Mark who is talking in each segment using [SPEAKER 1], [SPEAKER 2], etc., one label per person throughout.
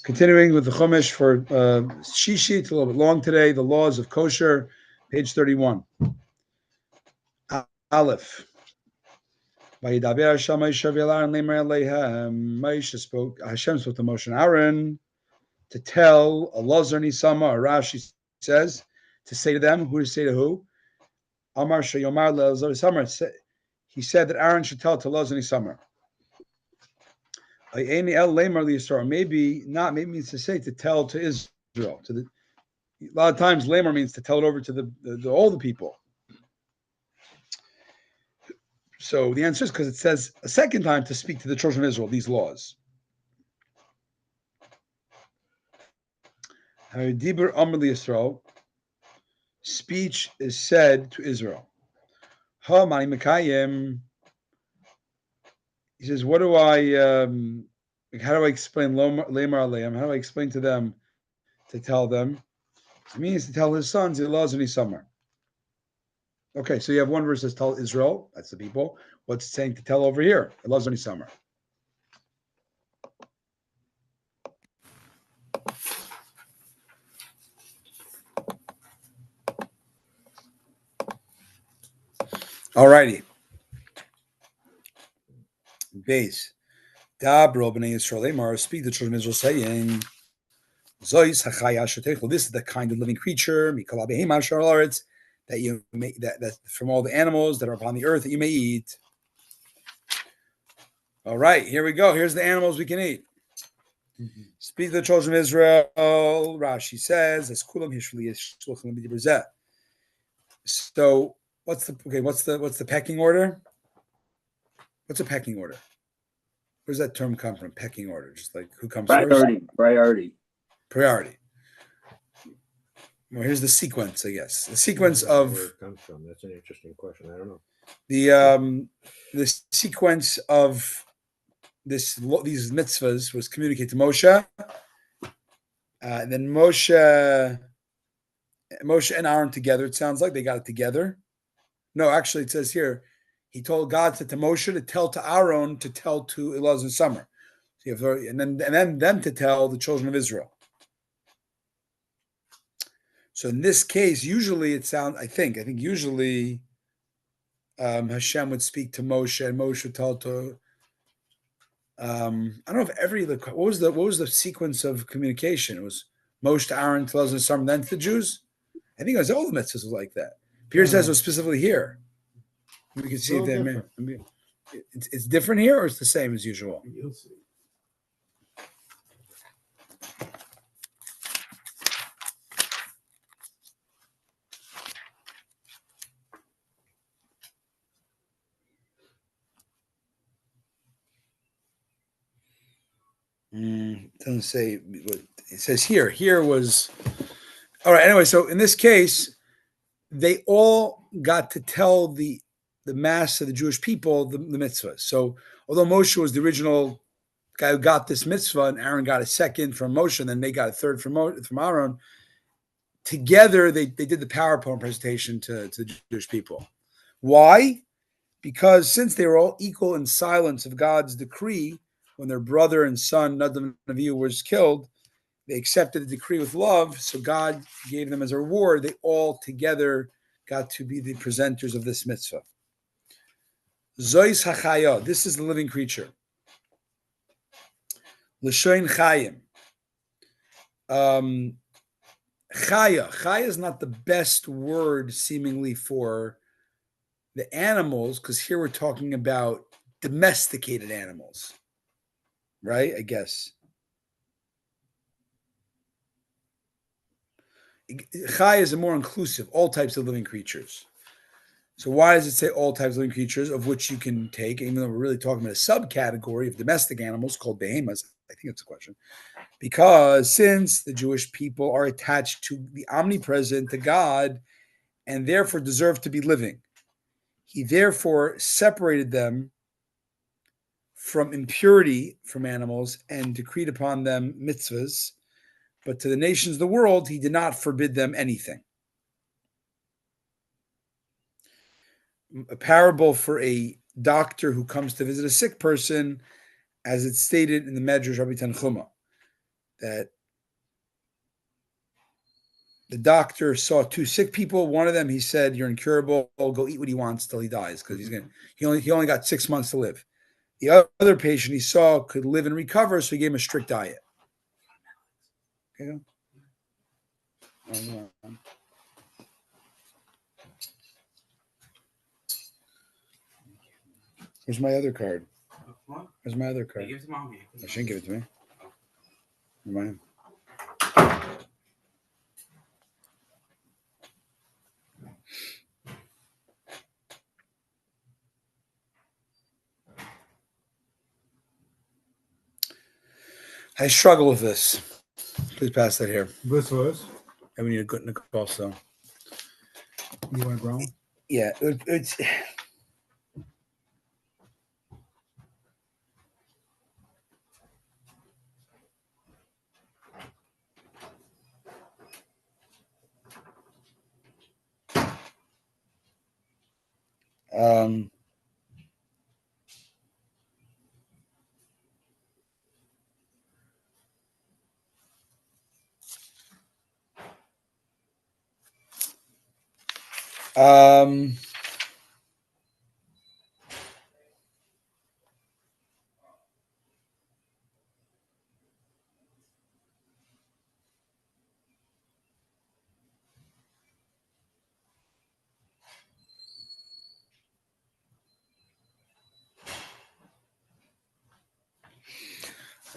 [SPEAKER 1] Continuing with the Chumash for Shishi, it's a little bit long today. The laws of kosher, page 31. Aleph. Hashem spoke to Moshe and Aaron to tell Elazar and Isama, or Rashi says, to say to them, who to say to who? Amar Shayomar Elazar Isama. He said that Aaron should tell to Elazar and Isama. Maybe not. Maybe means to say to tell to Israel. A lot of times, lamer means to tell it over to all the people. So the answer is because it says a second time to speak to the children of Israel these laws. Dibur Amr Yisrael. Speech is said to Israel. Ha mani mekayim. He says, "What do I? How do I explain lemar aleim? How do I explain to them to tell them? It means to tell his sons Elazar and Isamar. Okay, so you have one verse that tell Israel, that's the people. What's it saying to tell over here? Elazar and Isamar. Alrighty. Base. Dabro b'nei Yisrael lemar. Speak the children of Israel, saying, Zois hachaya shetechel. This is the kind of living creature mikol behema shararetz that you may that from all the animals that are upon the earth that you may eat. All right, here we go. Here's the animals we can eat. Mm-hmm. Speak to the children of Israel. Rashi says, "As kulam hishli yishluchim b'dibrzeh." So, what's the pecking order? What's a pecking order? Where's that term come from? Pecking order, just like who comes first?
[SPEAKER 2] Priority.
[SPEAKER 1] Well, here's the sequence, I guess. The sequence of
[SPEAKER 3] where it comes from. That's an interesting question. I don't know.
[SPEAKER 1] The sequence of these mitzvahs was communicated to Moshe. Then Moshe and Aaron together. It sounds like they got it together. No, actually, it says here he told God to Moshe to tell to Aaron to tell to Elazar and Summer. So and then them to tell the children of Israel. So in this case, usually it sounds. I think usually Hashem would speak to Moshe, and Moshe would tell to. I don't know if what was the sequence of communication? It was Moshe to Aaron, to Elazar and Summer, then to the Jews. I think it was all the mitzvahs was like that. Pierre says it was specifically here. We can see it. It's different here, or it's the same as usual.
[SPEAKER 3] You'll see.
[SPEAKER 1] It doesn't say what it says here. Here was all right. Anyway, so in this case, they all got to tell the mass of the Jewish people the mitzvah. So although Moshe was the original guy who got this mitzvah, and Aaron got a second from Moshe, and then they got a third from Aaron, together they did the PowerPoint presentation to the Jewish people. Why? Because since they were all equal in silence of God's decree, when their brother and son, Nadav and Avihu, was killed, they accepted the decree with love, so God gave them as a reward. They all together got to be the presenters of this mitzvah. Zois hachaya, this is the living creature. L'shoin chayim. Chaya is not the best word, seemingly, for the animals, because here we're talking about domesticated animals. Right, I guess. Chai is a more inclusive, all types of living creatures. So why does it say all types of living creatures, of which you can take, even though we're really talking about a subcategory of domestic animals called behemoths? I think that's the question. Because since the Jewish people are attached to the omnipresent, to God, and therefore deserve to be living, he therefore separated them from impurity from animals and decreed upon them mitzvahs, but to the nations of the world, he did not forbid them anything. A parable for a doctor who comes to visit a sick person, as it's stated in the Medrash Rabbi Tanchuma. that the doctor saw two sick people. One of them, he said, "You're incurable. Go eat what he wants till he dies, because he only got 6 months to live." The other patient he saw could live and recover, so he gave him a strict diet. Okay. Where's my other card? Where's my other card? Give it to mommy. I shouldn't give it to me. Remind. I struggle with this. Please pass that here.
[SPEAKER 3] This was.
[SPEAKER 1] And we need a good Nicole also.
[SPEAKER 3] You want brown?
[SPEAKER 1] Yeah, it's. Um, um,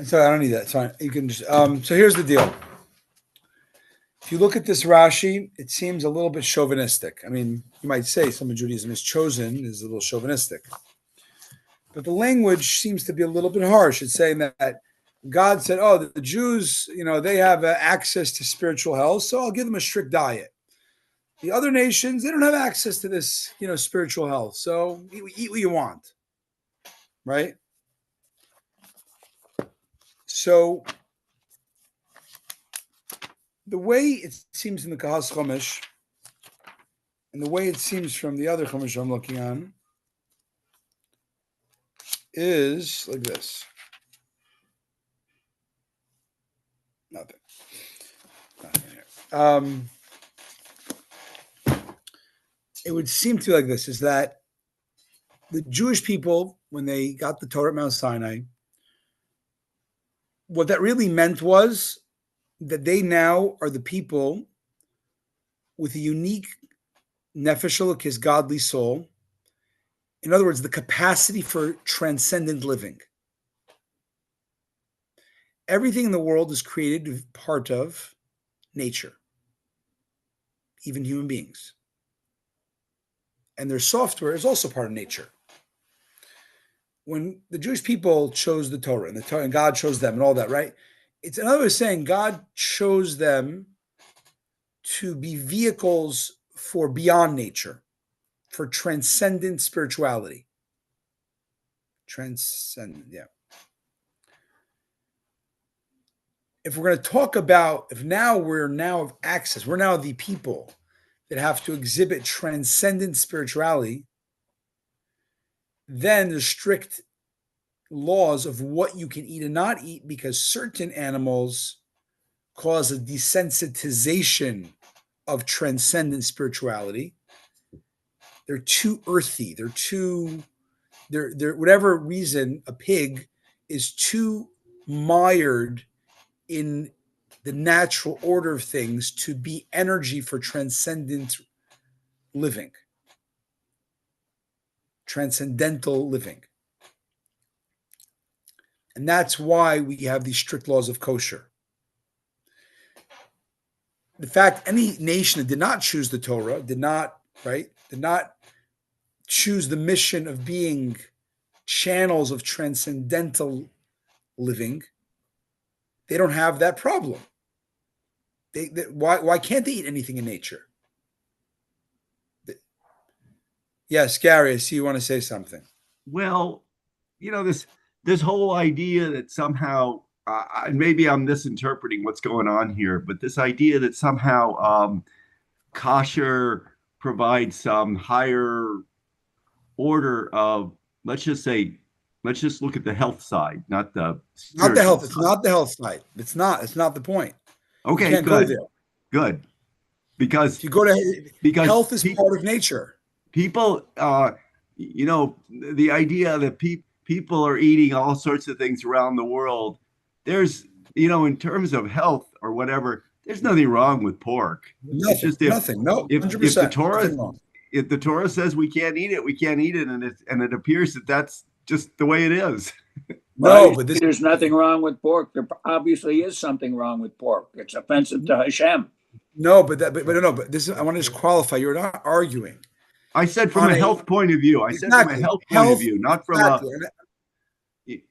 [SPEAKER 1] so I don't need that. It's fine. You can just. So here's the deal. If you look at this Rashi, it seems a little bit chauvinistic. I mean, you might say some of Judaism is chosen is a little chauvinistic, but the language seems to be a little bit harsh. It's saying that God said, "Oh, the Jews, they have access to spiritual health, so I'll give them a strict diet. The other nations, they don't have access to this, spiritual health, so eat what you want, right?" So the way it seems in the Kahas Chumash, and the way it seems from the other Chumash I'm looking on, is like this. Nothing. Nothing here. It would seem to be like this: is that the Jewish people, when they got the Torah at Mount Sinai, what that really meant was that they now are the people with a unique nefesh elokis, godly soul. In other words, the capacity for transcendent living. Everything in the world is created part of nature, even human beings. And their software is also part of nature. When the Jewish people chose the Torah and God chose them and all that, right? It's another way of saying God chose them to be vehicles for beyond nature, for transcendent spirituality. Transcendent, yeah. If we're going to talk about, if now we're now of access, we're now the people that have to exhibit transcendent spirituality, then the strict laws of what you can eat and not eat, because certain animals cause a desensitization of transcendent spirituality. They're too earthy. They're whatever reason, a pig is too mired in the natural order of things to be energy for transcendent living, transcendental living. And that's why we have these strict laws of kosher. The fact any nation that did not choose the Torah, did not choose the mission of being channels of transcendental living, they don't have that problem. Why can't they eat anything in nature? Yes, Gary, I see you want to say something.
[SPEAKER 2] Well, this whole idea that somehow maybe I'm misinterpreting what's going on here, but this idea that somehow kosher provides some higher order of, let's just say, let's just look at the health side, not the
[SPEAKER 1] Not the health.
[SPEAKER 2] spiritual
[SPEAKER 1] It's
[SPEAKER 2] side.
[SPEAKER 1] not the health side. It's not. It's not the point. You
[SPEAKER 2] Okay,
[SPEAKER 1] can't go
[SPEAKER 2] good,
[SPEAKER 1] there.
[SPEAKER 2] good. Because
[SPEAKER 1] If you go to
[SPEAKER 2] because
[SPEAKER 1] health is part of nature.
[SPEAKER 2] people, the idea that people are eating all sorts of things around the world, there's, in terms of health or whatever, there's nothing wrong with pork. It's
[SPEAKER 1] Nothing.
[SPEAKER 2] just
[SPEAKER 1] Nothing. No.
[SPEAKER 2] if
[SPEAKER 1] 100%.
[SPEAKER 2] the Torah
[SPEAKER 1] Nothing wrong.
[SPEAKER 2] if the Torah says we can't eat it, we can't eat it, and it appears that that's just the way it is.
[SPEAKER 1] No, but this.
[SPEAKER 4] There's nothing wrong with pork. There obviously is something wrong with pork. It's offensive to Hashem.
[SPEAKER 1] No, but no. But this. I want to just qualify. You're not arguing.
[SPEAKER 2] I said from
[SPEAKER 1] On
[SPEAKER 2] a
[SPEAKER 1] a-
[SPEAKER 2] health point of view. I said from a
[SPEAKER 1] Exactly.
[SPEAKER 2] health point of
[SPEAKER 1] Health,
[SPEAKER 2] view, not from
[SPEAKER 1] Exactly.
[SPEAKER 2] a.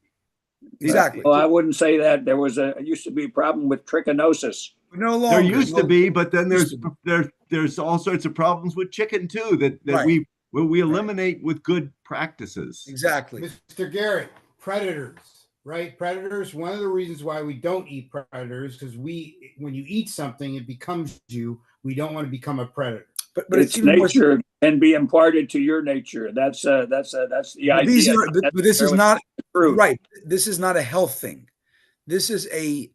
[SPEAKER 1] Exactly.
[SPEAKER 4] Well, I wouldn't say that. There used to be a problem with trichinosis.
[SPEAKER 1] No longer.
[SPEAKER 2] There used to
[SPEAKER 1] No-
[SPEAKER 2] be, but then
[SPEAKER 1] Used to
[SPEAKER 2] there's all sorts of problems with chicken too that
[SPEAKER 1] Right.
[SPEAKER 2] we eliminate with good practices.
[SPEAKER 1] Exactly.
[SPEAKER 3] Mr. Garrett, predators, right? Predators. One of the reasons why we don't eat predators because when you eat something, it becomes you. We don't want to become a predator.
[SPEAKER 1] But
[SPEAKER 4] Its
[SPEAKER 1] even more.
[SPEAKER 4] nature can be imparted to your nature. That's the
[SPEAKER 1] But these
[SPEAKER 4] idea.
[SPEAKER 1] are, but this is not
[SPEAKER 4] True.
[SPEAKER 1] right. This is not a health thing. This is a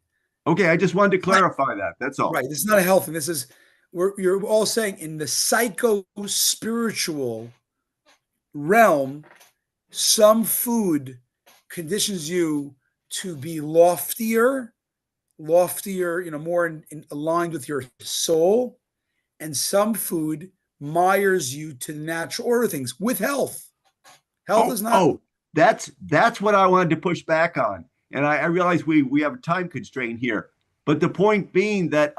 [SPEAKER 2] Okay, I just wanted to clarify that. That's all.
[SPEAKER 1] right. This is not a health thing. This is you're all saying in the psycho spiritual realm, some food conditions you to be loftier, more aligned with your soul, and some food mires you to the natural order of things with health. Health is not.
[SPEAKER 2] Oh, that's what I wanted to push back on. And I realize we have a time constraint here. But the point being that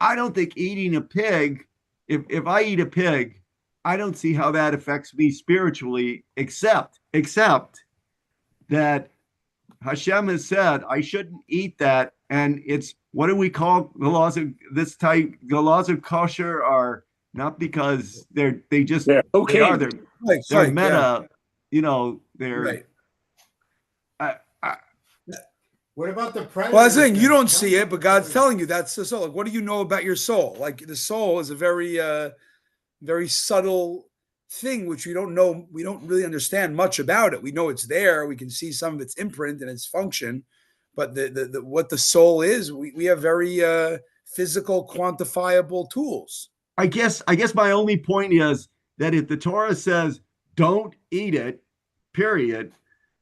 [SPEAKER 2] I don't think eating a pig, if I eat a pig, I don't see how that affects me spiritually, except that Hashem has said I shouldn't eat that. And it's, what do we call the laws of this type? The laws of kosher are not because they're
[SPEAKER 4] okay.
[SPEAKER 2] they're meta, they're
[SPEAKER 1] Right.
[SPEAKER 3] What about the predators?
[SPEAKER 1] Well, I was saying you don't
[SPEAKER 3] Tell
[SPEAKER 1] see
[SPEAKER 3] me
[SPEAKER 1] it, but God's telling you that's the soul. Like, what do you know about your soul? Like, the soul is a very, very subtle thing, which we don't know. We don't really understand much about it. We know it's there. We can see some of its imprint and its function, but the what the soul is, we have very physical, quantifiable tools.
[SPEAKER 2] I guess my only point is that if the Torah says don't eat it, period,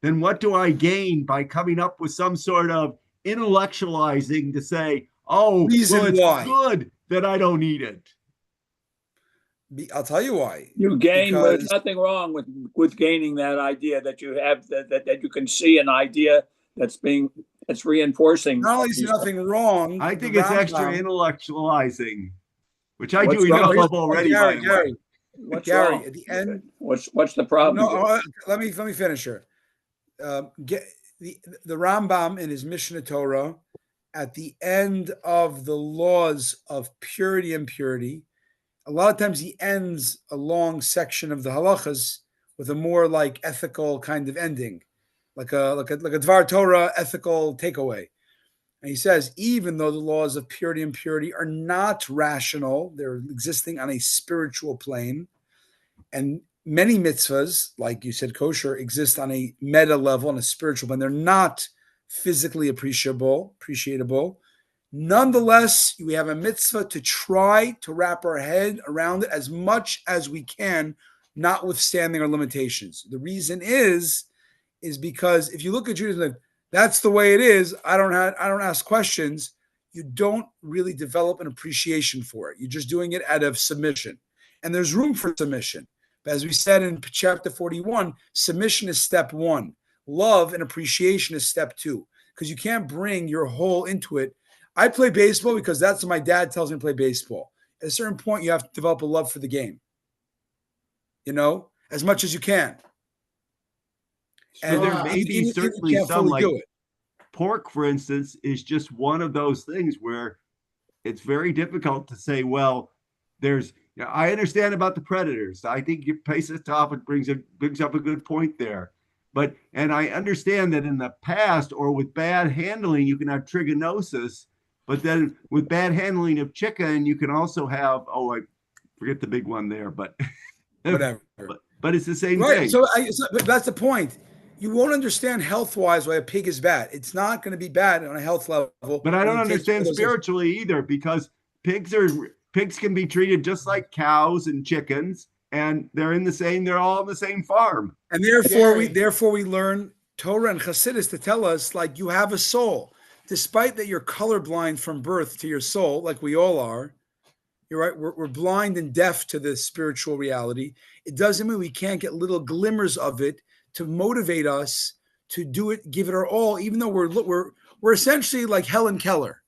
[SPEAKER 2] then what do I gain by coming up with some sort of intellectualizing to say, oh,
[SPEAKER 1] Reason
[SPEAKER 2] well, it's
[SPEAKER 1] why.
[SPEAKER 2] good that I don't eat it?
[SPEAKER 1] I'll tell you why.
[SPEAKER 4] You gain.
[SPEAKER 1] Because-
[SPEAKER 4] There's nothing wrong with gaining that idea that you have that you can see an idea that's reinforcing.
[SPEAKER 1] Not only is there nothing wrong.
[SPEAKER 2] I think
[SPEAKER 1] the
[SPEAKER 2] it's extra
[SPEAKER 1] Rambam-
[SPEAKER 2] intellectualizing, which I
[SPEAKER 4] What's
[SPEAKER 2] do enough
[SPEAKER 4] wrong?
[SPEAKER 2] of already. by the way.
[SPEAKER 1] Gary,
[SPEAKER 4] What's
[SPEAKER 1] Gary,
[SPEAKER 4] wrong?
[SPEAKER 1] at the end.
[SPEAKER 4] What's the problem?
[SPEAKER 1] No, let me finish here. Get the Rambam in his Mishnah Torah at the end of the laws of purity and impurity. A lot of times he ends a long section of the halachas with a more like ethical kind of ending, like a Dvar Torah ethical takeaway. And he says, even though the laws of purity and impurity are not rational, they're existing on a spiritual plane, and many mitzvahs, like you said, kosher, exist on a meta level, on a spiritual plane. They're not physically appreciable. Nonetheless, we have a mitzvah to try to wrap our head around it as much as we can, notwithstanding our limitations. The reason is because if you look at Judaism, that's the way it is. I don't ask questions. You don't really develop an appreciation for it. You're just doing it out of submission. And there's room for submission. But as we said in chapter 41, submission is step one. Love and appreciation is step two. Because you can't bring your whole into it. I play baseball because that's what my dad tells me to play baseball. At a certain point, you have to develop a love for the game. As much as you can.
[SPEAKER 2] And there may be certainly some, like pork, for instance, is just one of those things where it's very difficult to say, well, I understand about the predators. I think your Pesach topic brings up a good point there. And I understand that in the past or with bad handling, you can have trichinosis, but then with bad handling of chicken, you can also have, I forget the big one there, but
[SPEAKER 1] whatever.
[SPEAKER 2] but it's the same
[SPEAKER 1] right.
[SPEAKER 2] thing.
[SPEAKER 1] So that's the point. You won't understand health-wise why a pig is bad. It's not going to be bad on a health level.
[SPEAKER 2] But I don't understand spiritually either, because pigs can be treated just like cows and chickens, and they're all on the same farm.
[SPEAKER 1] And therefore we learn Torah and Chassidus to tell us, like, you have a soul. Despite that you're colorblind from birth to your soul, like we all are, you're right, we're blind and deaf to the spiritual reality. It doesn't mean we can't get little glimmers of it to motivate us to do it, give it our all, even though we're essentially like Helen Keller.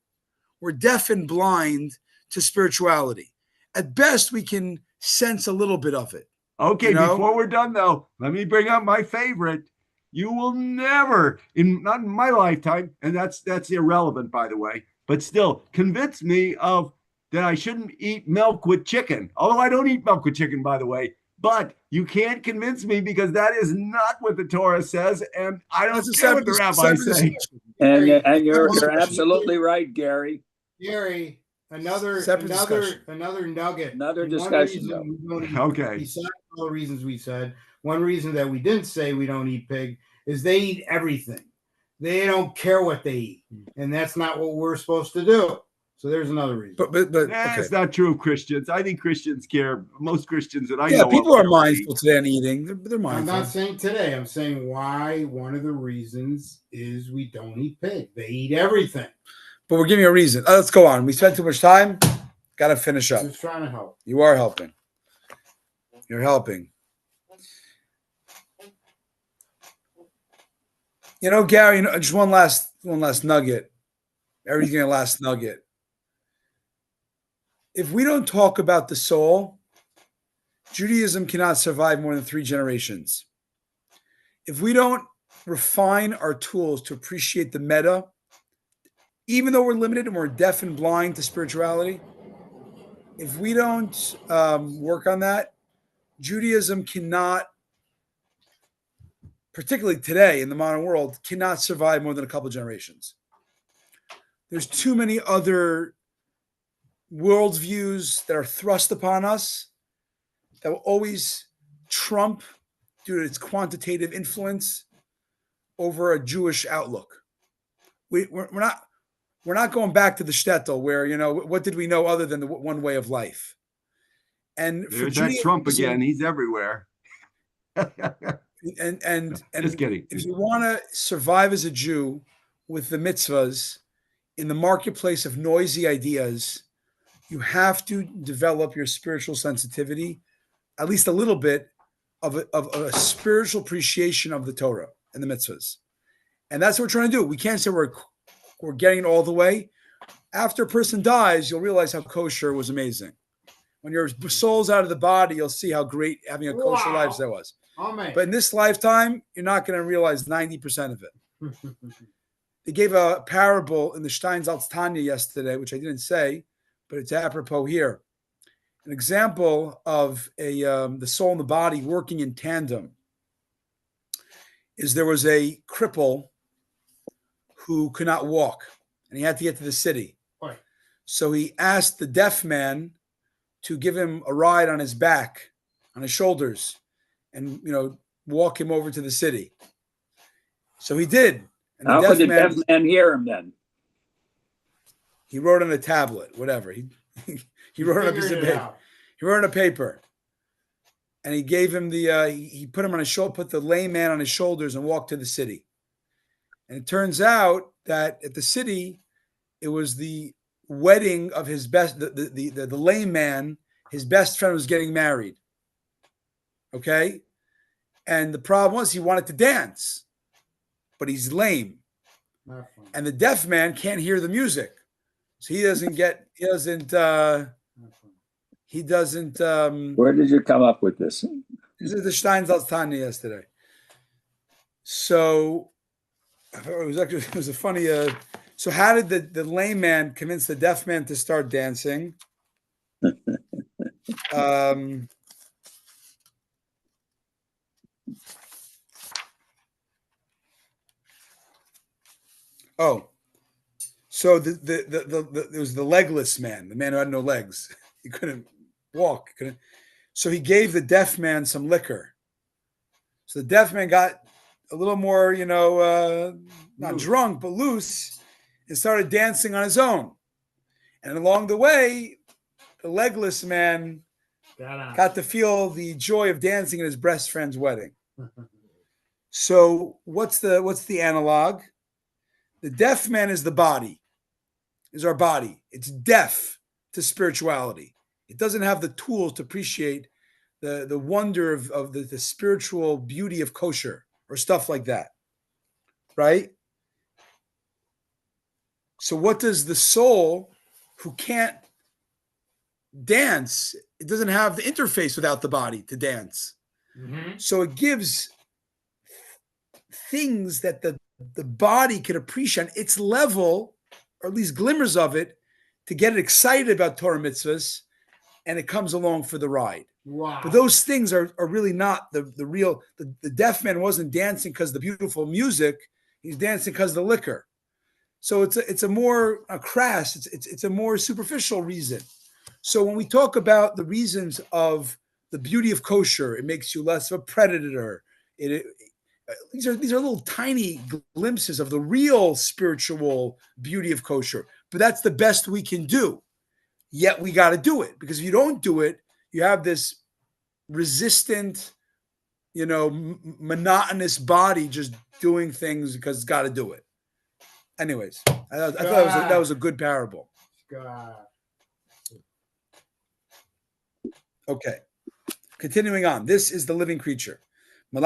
[SPEAKER 1] We're deaf and blind to spirituality. At best, we can sense a little bit of it.
[SPEAKER 2] Okay, before we're done, though, let me bring up my favorite. You will never, not in my lifetime, and that's irrelevant, by the way, but still convince me of that I shouldn't eat milk with chicken. Although I don't eat milk with chicken, by the way. But you can't convince me, because that is not what the Torah says, and I don't care what the rabbis say.
[SPEAKER 4] And you're absolutely right, Gary.
[SPEAKER 3] Gary, another nugget.
[SPEAKER 4] Another discussion.
[SPEAKER 2] Okay.
[SPEAKER 3] Besides all the reasons we said, one reason that we didn't say we don't eat pig is they eat everything. They don't care what they eat, and that's not what we're supposed to do. So there's another reason.
[SPEAKER 1] But
[SPEAKER 2] that's not true of Christians. I think Christians care. Most Christians that I know.
[SPEAKER 1] Yeah, people are mindful today on eating. They're mindful.
[SPEAKER 3] I'm not saying today. I'm saying why one of the reasons is we don't eat pig. They eat everything.
[SPEAKER 1] But we're giving a reason. Let's go on. We spent too much time. Got to finish up.
[SPEAKER 3] I'm just trying to help.
[SPEAKER 1] You are helping. You're helping. Gary, just one last nugget. Everybody's getting a last nugget. If we don't talk about the soul, Judaism cannot survive more than 3 generations. If we don't refine our tools to appreciate the meta, even though we're limited and we're deaf and blind to spirituality, if we don't work on that, Judaism cannot, particularly today in the modern world, cannot survive more than a couple of generations. There's too many other worldviews that are thrust upon us that will always trump, due to its quantitative influence, over a Jewish outlook. We're not going back to the shtetl where, what did we know other than the one way of life? And
[SPEAKER 2] there's that Trump again. He's everywhere.
[SPEAKER 1] and
[SPEAKER 2] just kidding.
[SPEAKER 1] If you want to survive as a Jew with the mitzvahs in the marketplace of noisy ideas, you have to develop your spiritual sensitivity, at least a little bit of a spiritual appreciation of the Torah and the mitzvahs. And that's what we're trying to do. We can't say we're getting it all the way. After a person dies, you'll realize how kosher was amazing. When your soul's out of the body, you'll see how great having a kosher life that was.
[SPEAKER 3] Amen.
[SPEAKER 1] But in this lifetime, you're not going to realize 90% of it. They gave a parable in the Steinsaltz Tanya yesterday, which I didn't say, but it's apropos here. An example of the soul and the body working in tandem is there was a cripple who could not walk, and he had to get to the city.
[SPEAKER 3] Right.
[SPEAKER 1] So he asked the deaf man to give him a ride on his back, on his shoulders, and walk him over to the city. So he did. And
[SPEAKER 4] how could the deaf man hear him then?
[SPEAKER 1] He wrote on a tablet, whatever. He wrote on a piece of paper. He wrote on a paper. And he gave him he put him on his shoulder, put the lame man on his shoulders and walked to the city. And it turns out that at the city, it was the wedding of his best, the lame man, his best friend was getting married. Okay? And the problem was he wanted to dance, but he's lame. And the deaf man can't hear the music. So he doesn't.
[SPEAKER 4] Where did you come up with this?
[SPEAKER 1] This is the Steinsaltz Tanya yesterday. So it was a funny. So how did the lame man convince the deaf man to start dancing? So there was the legless man, the man who had no legs. He couldn't walk. So he gave the deaf man some liquor, So the deaf man got a little more, not drunk, but loose, and started dancing on his own. And along the way, the legless man got to feel the joy of dancing at his best friend's wedding. So what's the analog? The deaf man is the body, is our body. It's deaf to spirituality. It doesn't have the tools to appreciate the wonder of the spiritual beauty of kosher or stuff like that, right? So what does the soul who can't dance, it doesn't have the interface without the body to dance. Mm-hmm. So it gives things that the body can appreciate on its level, or at least glimmers of it, to get it excited about Torah mitzvahs, and it comes along for the ride.
[SPEAKER 3] Wow.
[SPEAKER 1] But those things are really not the real. The deaf man wasn't dancing because of the beautiful music. He's dancing because of the liquor. So it's a more crass. It's a more superficial reason. So when we talk about the reasons of the beauty of kosher, it makes you less of a predator. These are little tiny glimpses of the real spiritual beauty of kosher. But that's the best we can do. Yet we got to do it, because if you don't do it, you have this resistant, monotonous body just doing things because it's got to do it. Anyways, I thought that was a good parable. Okay, continuing on. This is the living creature. This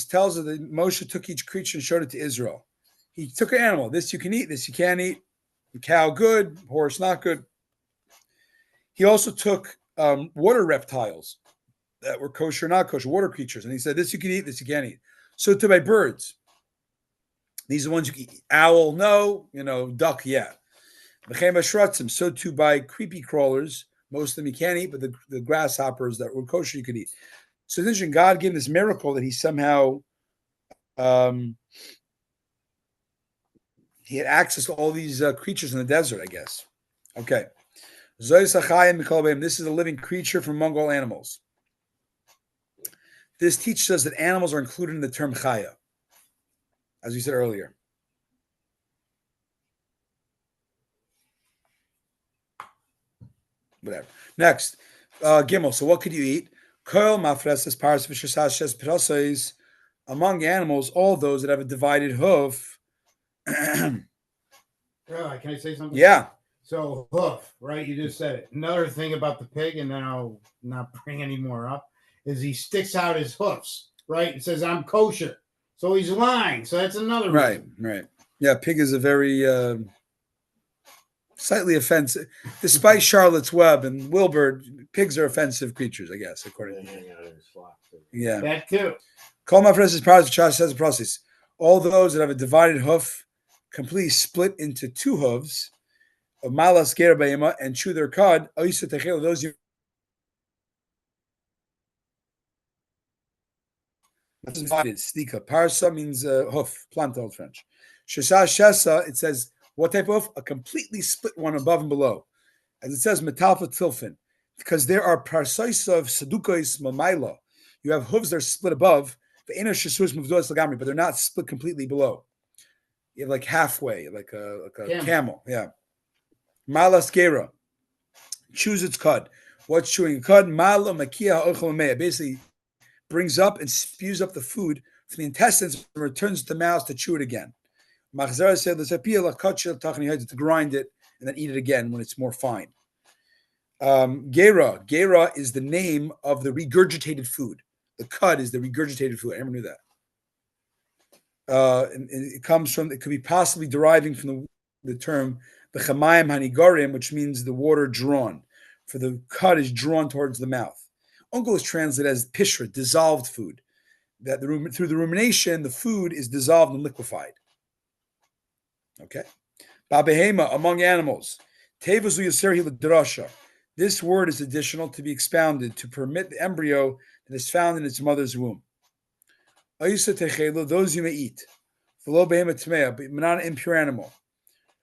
[SPEAKER 1] tells us that Moshe took each creature and showed it to Israel. He took an animal. This you can eat. This you can't eat. A cow good. Horse not good. He also took water reptiles that were kosher, not kosher, water creatures. And he said, this you can eat. This you can't eat. So to by birds. These are the ones you can eat. Owl, no. Duck, yeah. So too by creepy crawlers. Most of them you can't eat, but the grasshoppers that were kosher you could eat. So it's interesting. God gave this miracle that he somehow he had access to all these creatures in the desert, I guess. Okay. This is a living creature from among all animals. This teaches us that animals are included in the term chaya, as we said earlier. Whatever. Next, Gimel. So what could you eat? Among animals, all those that have a divided hoof.
[SPEAKER 3] Can I say something?
[SPEAKER 1] Yeah.
[SPEAKER 3] So hoof, right? You just said it. Another thing about the pig, and then I'll not bring any more up, is he sticks out his hoofs, right? It says, I'm kosher. So he's lying. So that's another reason.
[SPEAKER 1] Right. Yeah, pig is a very slightly offensive. Despite Charlotte's Web and Wilbur, pigs are offensive creatures, I guess, according to yeah.
[SPEAKER 3] That too.
[SPEAKER 1] All those that have a divided hoof, completely split into two hooves, of malas gerbayima, and chew their cud, those you divided. Stika. Parsa means hoof, plant old French. Shesa, it says, what type of? A completely split one above and below. As it says, metalfa tilfin, because there are parsaisa of sadukais mamaila. You have hooves that are split above, but they're not split completely below. You have like halfway, like a camel. Yeah. Malas gera. Chews its cud. What's chewing cud? Mala makia ochlamea. Basically brings up and spews up the food from the intestines and returns to the mouth to chew it again. Machzara said, to grind it and then eat it again when it's more fine. Gera is the name of the regurgitated food. The cud is the regurgitated food. I never knew that. And it comes from, it could be possibly deriving from the term the chamayim hanigarim, which means the water drawn. For the cud is drawn towards the mouth. Uncle is translated as pishra, dissolved food. That through the rumination, the food is dissolved and liquefied. Okay. Babehema, among animals. Tevazu yaserhi l'drasha. This word is additional to be expounded to permit the embryo that is found in its mother's womb. Ayusa techelu, those you may eat. V'lo behema tmea, but not an impure animal.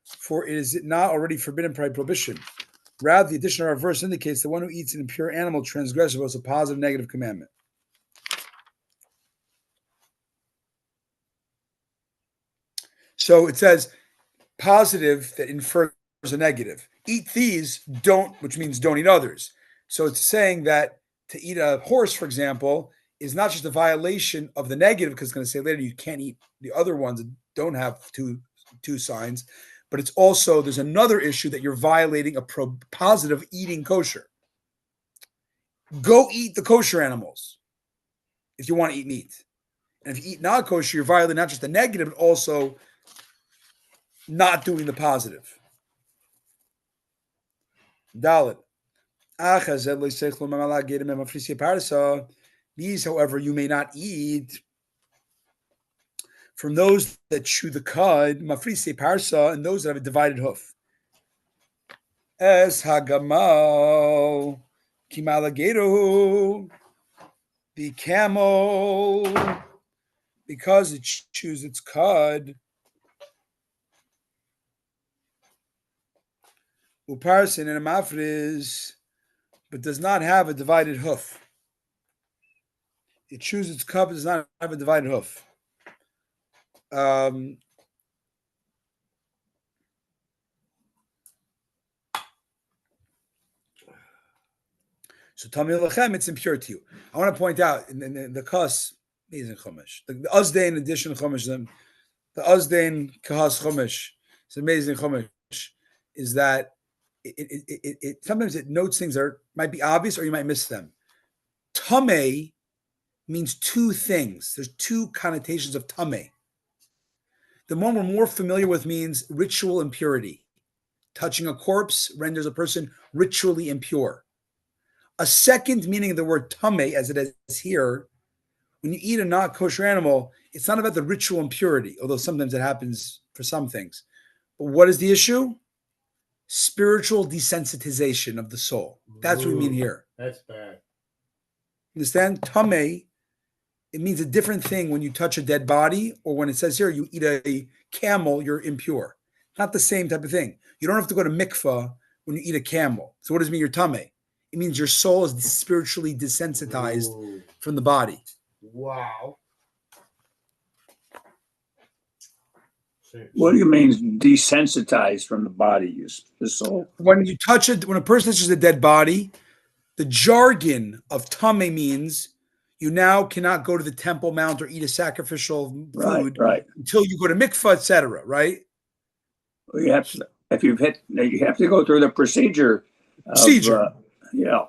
[SPEAKER 1] For it is not already forbidden by prohibition. Rather, the addition of our verse indicates the one who eats an impure animal transgresses both a positive and negative commandment. So it says positive that infers a negative. Eat these, don't, which means don't eat others. So it's saying that to eat a horse, for example, is not just a violation of the negative, because it's going to say later you can't eat the other ones that don't have two signs, but it's also, there's another issue that you're violating a positive eating kosher. Go eat the kosher animals if you want to eat meat. And if you eat not kosher, you're violating not just the negative, but also not doing the positive. Dalit. These, however, you may not eat from those that chew the cud, mafrise parsa, and those that have a divided hoof. Es hagamal kimalageru, the camel, because it chews its cud. Uparsin and a mafris, but does not have a divided hoof. It chews its cud, but does not have a divided hoof. So Tamil Lachem, it's impure to you. I want to point out in the Kas, amazing Chumash. The Uzdain edition of Chumash, the Uzdain Kahas Chumash, it's amazing Chumash, is that it sometimes it notes things that might be obvious or you might miss them. Tameh means two things. There's two connotations of Tameh. The one we're more familiar with means ritual impurity. Touching a corpse renders a person ritually impure. A second meaning of the word tameh, as it is here, when you eat a not kosher animal, it's not about the ritual impurity, although sometimes it happens for some things. But what is the issue? Spiritual desensitization of the soul. That's what we mean here.
[SPEAKER 3] That's bad.
[SPEAKER 1] Understand? Tameh, it means a different thing when you touch a dead body, or when it says here you eat a camel, you're impure. Not the same type of thing. You don't have to go to mikvah when you eat a camel. So what does it mean you're tameh? It means your soul is spiritually desensitized from the body.
[SPEAKER 3] Wow.
[SPEAKER 4] What do you mean desensitized from the body? The soul.
[SPEAKER 1] When you touch it, when a person touches a dead body, the jargon of tameh means you now cannot go to the Temple Mount or eat a sacrificial food until you go to mikvah, etc. Right?
[SPEAKER 4] Well, you have to, you have to go through the procedure.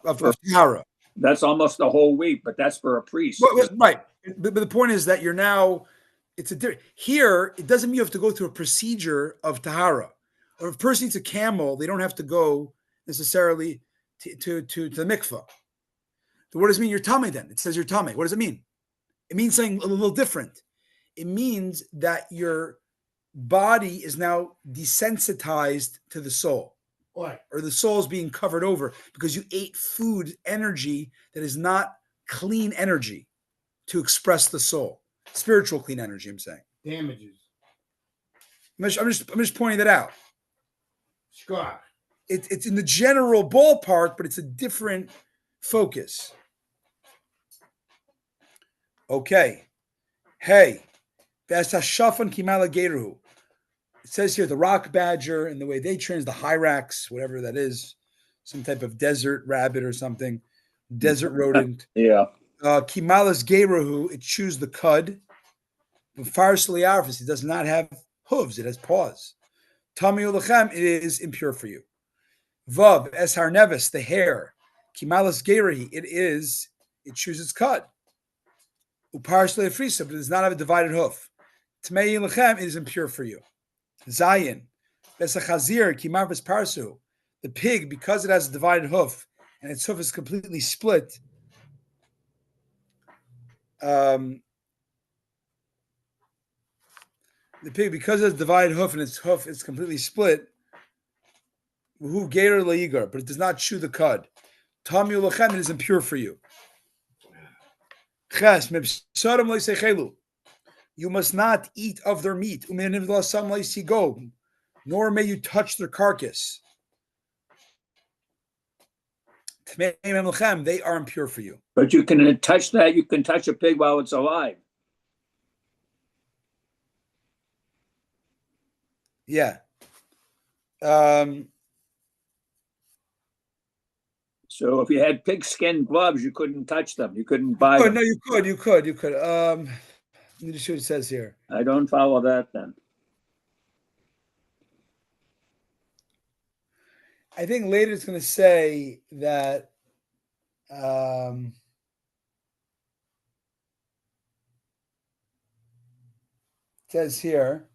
[SPEAKER 4] Of
[SPEAKER 1] tahara.
[SPEAKER 4] That's almost the whole week, but that's for a priest.
[SPEAKER 1] Right. But the point is that you're now, it's a different, here, it doesn't mean you have to go through a procedure of tahara. Or if a person eats a camel, they don't have to go necessarily to the mikvah. So what does it mean you're tameh then? It says you're tameh. What does it mean? It means something a little different. It means that your body is now desensitized to the soul.
[SPEAKER 3] What?
[SPEAKER 1] Or the soul is being covered over because you ate food energy that is not clean energy to express the soul. Spiritual clean energy, I'm saying.
[SPEAKER 3] Damages.
[SPEAKER 1] I'm just pointing that out.
[SPEAKER 3] Scott.
[SPEAKER 1] It's in the general ballpark, but it's a different focus. Okay. Hey. V'ashafan kimala geruhu. It says here the rock badger and the way they train is the hyrax, whatever that is, some type of desert rabbit or something, desert rodent.
[SPEAKER 4] Yeah.
[SPEAKER 1] Kimalas geruhu, it chews the cud. But faris liarfis, it does not have hooves, it has paws. Tami ulachem, it is impure for you. Vav, eshar nevis, the hair. Kimalas geruhi, it chews its cud. Uparis liafrisa, but it does not have a divided hoof. Tmei ulachem, it is impure for you. Zayin, Besachazir, Kimarvis Parsu, the pig, because it has a divided hoof and its hoof is completely split. The pig, because it has a divided hoof and its hoof is completely split, Who Gator Leigar, but it does not chew the cud. Tam Yulachem, it is impure for you. Ches, Mibsadam Leisechelu. You must not eat of their meat, nor may you touch their carcass. they are impure for you.
[SPEAKER 4] But you can touch that. You can touch a pig while it's alive.
[SPEAKER 1] Yeah.
[SPEAKER 4] So if you had pigskin gloves, you couldn't touch them. You couldn't buy them.
[SPEAKER 1] No, you could. Let me just see what it says here.
[SPEAKER 4] I don't follow that then.
[SPEAKER 1] I think later it's going to say that it says here.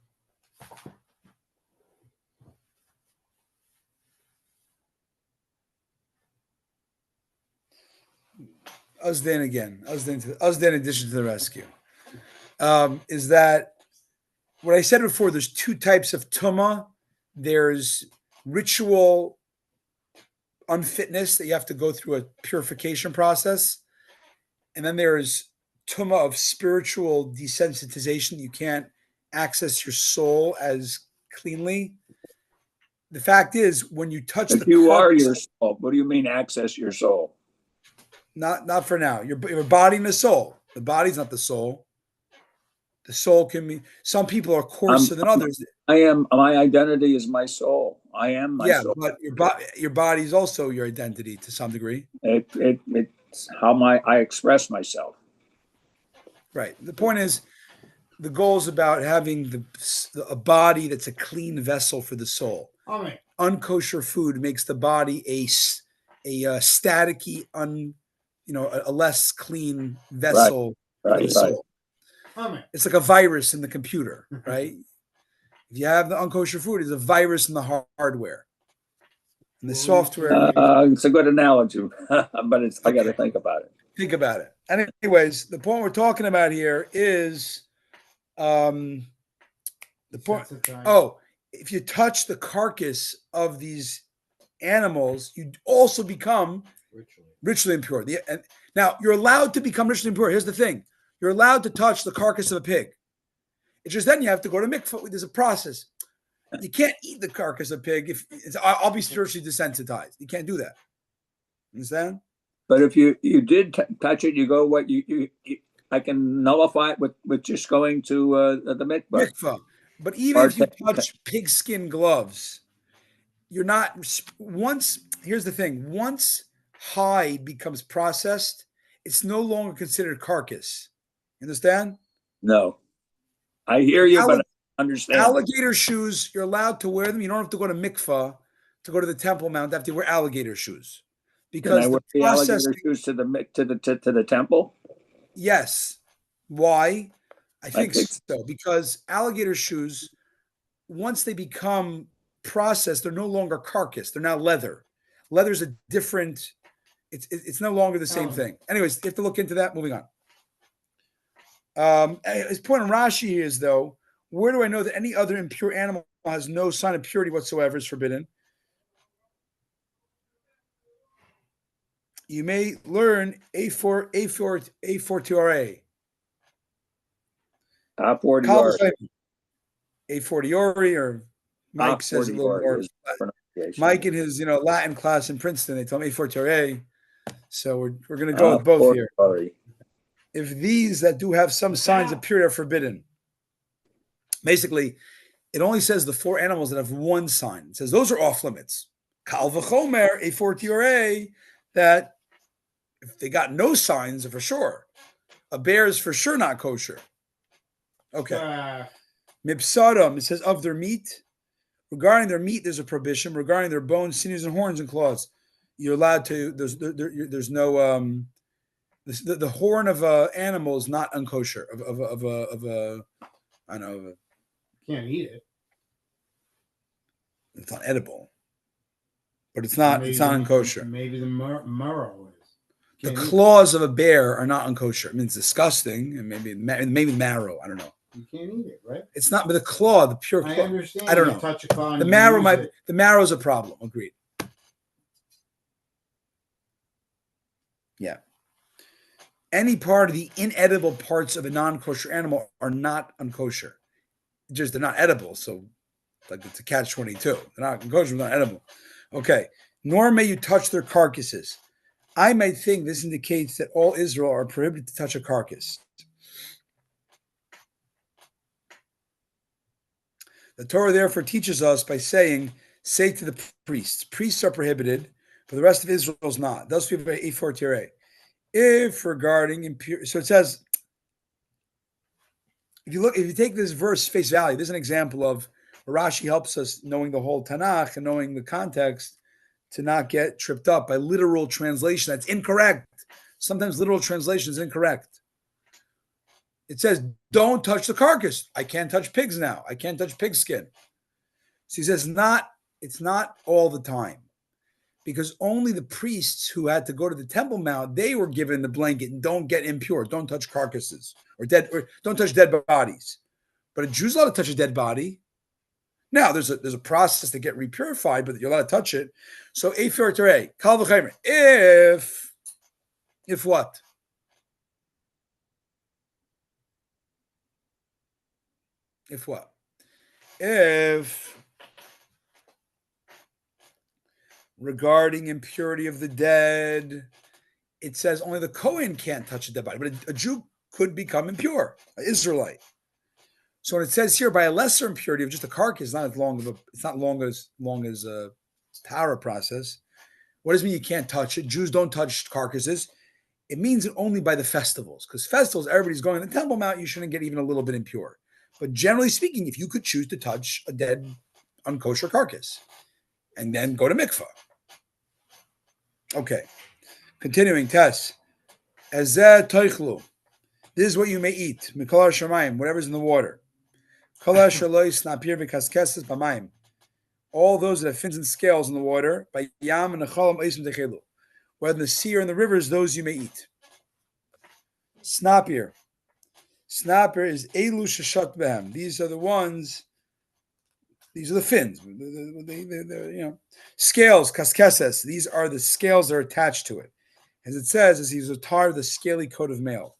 [SPEAKER 1] Uzdan again. Uzdan addition to the rescue. Is that what I said before? There's two types of tuma. There's ritual unfitness that you have to go through a purification process. And then there's tuma of spiritual desensitization. You can't access your soul as cleanly. The fact is, when you touch
[SPEAKER 4] If
[SPEAKER 1] the
[SPEAKER 4] you
[SPEAKER 1] carcass,
[SPEAKER 4] are your soul, what do you mean access your soul?
[SPEAKER 1] Not for now. Your body and the soul. The body's not the soul. The soul can be. Some people are coarser than others.
[SPEAKER 4] My identity is my soul. I am my soul.
[SPEAKER 1] But your body is also your identity to some degree.
[SPEAKER 4] It's how I express myself.
[SPEAKER 1] Right. The point is, the goal is about having a body that's a clean vessel for the soul.
[SPEAKER 3] Amen.
[SPEAKER 1] Unkosher food makes the body a staticky, a less clean vessel for the soul.
[SPEAKER 3] Amen.
[SPEAKER 1] It's like a virus in the computer, right? If you have the unkosher food, it's a virus in the hardware. And the software.
[SPEAKER 4] It's a good analogy, but I got to think about it.
[SPEAKER 1] Think about it. Anyways, the point we're talking about here is the point. Oh, if you touch the carcass of these animals, you also become ritually impure. Now, you're allowed to become ritually impure. Here's the thing. You're allowed to touch the carcass of a pig. It's just then you have to go to mikvah. There's a process. You can't eat the carcass of a pig. I'll be spiritually desensitized. You can't do that. Understand?
[SPEAKER 4] But if you did touch it, you go, I can nullify it with just going to the mikvah.
[SPEAKER 1] Mikvah. But even if you touch pigskin gloves, you're not, here's the thing. Once hide becomes processed, it's no longer considered carcass. You understand?
[SPEAKER 4] No. I hear you, but I understand.
[SPEAKER 1] Alligator shoes, you're allowed to wear them. You don't have to go to mikvah to go to the Temple Mount. You have to wear alligator shoes. Because
[SPEAKER 4] can I wear the alligator shoes to the temple?
[SPEAKER 1] Yes. Why? I think so. Because alligator shoes, once they become processed, they're no longer carcass. They're now leather. Leather's a different. It's no longer the same thing. Anyways, you have to look into that. Moving on. His point on Rashi is, though, where do I know that any other impure animal has no sign of purity whatsoever is forbidden? You may learn A4 A40RA. A40 or Mike says a little more. Mike in his Latin class in Princeton, they told me A40RA. So we're going to go with both here. If these that do have some signs of purity are forbidden, basically, it only says the four animals that have one sign. It says those are off limits. Kal v'chomer, A40RA, that if they got no signs, for sure. A bear is for sure not kosher. Okay. Mipsadam, it says of their meat. Regarding their meat, there's a prohibition. Regarding their bones, sinews, and horns and claws, you're allowed to. There's no the horn of an animal is not unkosher. I know.
[SPEAKER 3] Can't eat it.
[SPEAKER 1] It's not edible, but it's not. It's not unkosher.
[SPEAKER 3] Maybe the marrow is.
[SPEAKER 1] The claws of a bear are not unkosher. I mean, it's disgusting, and maybe marrow. I don't know.
[SPEAKER 3] You can't eat it, right?
[SPEAKER 1] It's not, but the claw, the pure claw.
[SPEAKER 3] I understand.
[SPEAKER 1] I don't know.
[SPEAKER 3] Touch a claw
[SPEAKER 1] the marrow the marrow is a problem. Agreed. Yeah. Any part of the inedible parts of a non-kosher animal are not unkosher. Just they're not edible. So, like it's a catch-22. They're not kosher, they're not edible. Okay. Nor may you touch their carcasses. I might think this indicates that all Israel are prohibited to touch a carcass. The Torah therefore teaches us by saying, say to the priests are prohibited, but the rest of Israel is not. Those people are A4 If regarding impure, so it says, if you take this verse face value, this is an example of where Rashi helps us knowing the whole Tanakh and knowing the context to not get tripped up by literal translation that's incorrect. Sometimes literal translation is incorrect. It says, don't touch the carcass. I can't touch pigs now. I can't touch pig skin. So he says, it's not all the time. Because only the priests who had to go to the Temple Mount, they were given the blanket and don't get impure, don't touch carcasses or don't touch dead bodies. But a Jew's allowed to touch a dead body. Now there's a process to get repurified, but you're allowed to touch it. So Efer Terei, Kal v'chaymer. If what? If what? If regarding impurity of the dead, it says only the Kohen can't touch a dead body, but a Jew could become impure, an Israelite. So when it says here by a lesser impurity of just a carcass, it's not long as a Tara process. What does it mean you can't touch it? Jews don't touch carcasses. It means only by the festivals, because festivals, everybody's going to the Temple Mount, you shouldn't get even a little bit impure. But generally speaking, if you could choose to touch a dead, unkosher carcass and then go to mikvah. Okay. Continuing, Tess. Ezeh toichlu. This is what you may eat. Mikol shamayim, whatever's in the water. Kol shelo snapir v'kaskeses b'mayim. All those that have fins and scales in the water, by yam and nechalim oisim techelu. Whether in the sea or in the rivers, those you may eat. Snapir. Snapper is elu sheshat behem. These are the ones. These are the fins. Scales, kaskeses. These are the scales that are attached to it. As it says, as he's a tar, the scaly coat of mail.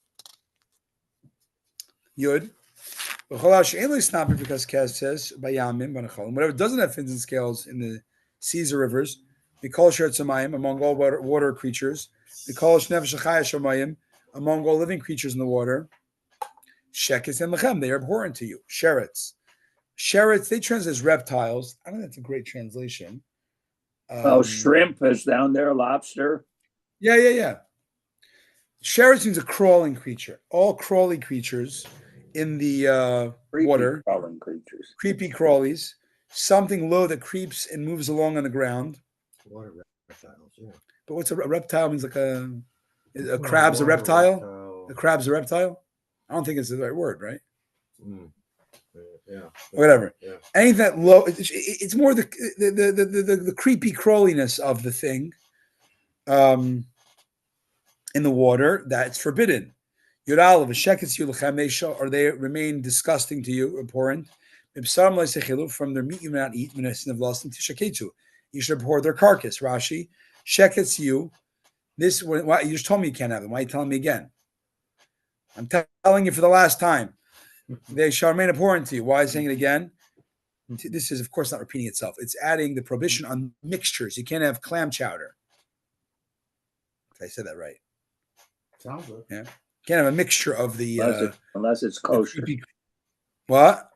[SPEAKER 1] Yud. Whatever doesn't have fins and scales in the seas or rivers, among all water creatures, among all living creatures in the water. Shekets and lechem, they are abhorrent to you. Sherets, they translate as reptiles. I don't think that's a great translation.
[SPEAKER 4] Shrimp is down there, lobster.
[SPEAKER 1] Yeah. Sherets means a crawling creature. All crawly creatures in the water.
[SPEAKER 4] Crawling creatures.
[SPEAKER 1] Creepy crawlies. Something low that creeps and moves along on the ground.
[SPEAKER 5] Water reptiles, yeah.
[SPEAKER 1] But what's a reptile? Means like a crab's a reptile? A crab's a reptile? I don't think it's the right word, right?
[SPEAKER 5] Yeah.
[SPEAKER 1] Whatever.
[SPEAKER 5] Yeah.
[SPEAKER 1] Anything that low, it's more the creepy crawliness of the thing in the water that's forbidden. Yudal v'sheketz yulechem, they show, or they remain disgusting to you, abhorrent. From their meat you may not eat. You should abhor their carcass. Rashi, sheketz you. This, why, you just told me you can't have them. Why are you telling me again? I'm telling you for the last time. They shall remain abhorrent to you. Why is saying it again? This is, of course, not repeating itself. It's adding the prohibition on mixtures. You can't have clam chowder. If I said that right.
[SPEAKER 3] Sounds good.
[SPEAKER 1] Yeah. You can't have a mixture of the...
[SPEAKER 4] Unless it's kosher.
[SPEAKER 1] What?